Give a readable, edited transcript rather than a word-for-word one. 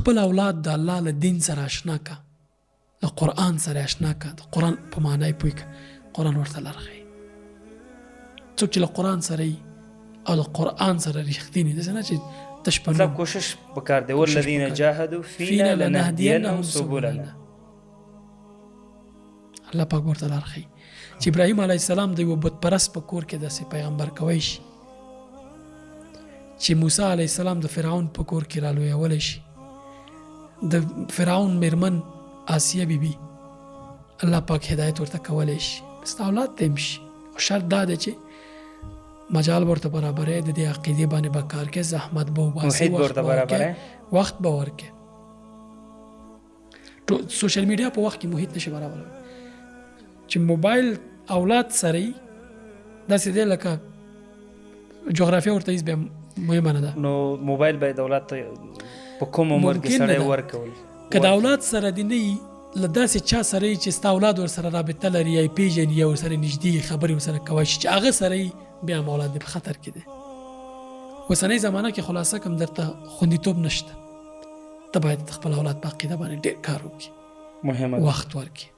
خپل اولاد د الله له دین سره آشنا کا، د قرآن سره آشنا کا، د قرآن په معنی پوی کا، قرآن ورته لار ښیي. څوک چې له قرآن سره وي او د قرآن سره رښتینی داسې نه چې تش په مطلب کوشش پکار دی. والذین جاهدوا فینا لنهدینهم سبلنا. الله پاک ورته لار ښیي چې ابراهیم علیه السلام د یوه بت پرست په کور کې داسې پیغمبر کوی شي، چې موسی علیه السلام د فرعون په کور کې رالویولی شي، د فرعون میرمن آسیه بیبي الله پاک هدایت ورته کولی شي، ستا اولاد ته هم شي. خو شرط دا دی چې مجال ورته برابرې، د دې عقیدې باندې به کار کې، زحمت به وباسي، وخت به ورکې. سوشل میډیا په وخت کې محیط نشي برابروي. چې موبایل اولاد سره وي داسې دی لکه جغرافیه ورته هیڅ بیا مهمه نه ده. نو موبایل باید اولاد ته په کوم عمر کې سړی ورکول؟ که د اولاد سره دې نه وي، له داسې چا سره وي چې ستا اولاد ورسره رابطه لري یا یې پېژني یا ورسره نږدې خبرې ورسره کوی شي، چې هغه سره وي، بیا هم اولاد دې په خطر کې دی. اوسنۍ زمانه کې خلاصه کوم درته خوندیتوب نشته. ته باید خپل اولاد په عقیده باندې ډېر کار وکړي، مهمه وخت ورکړي.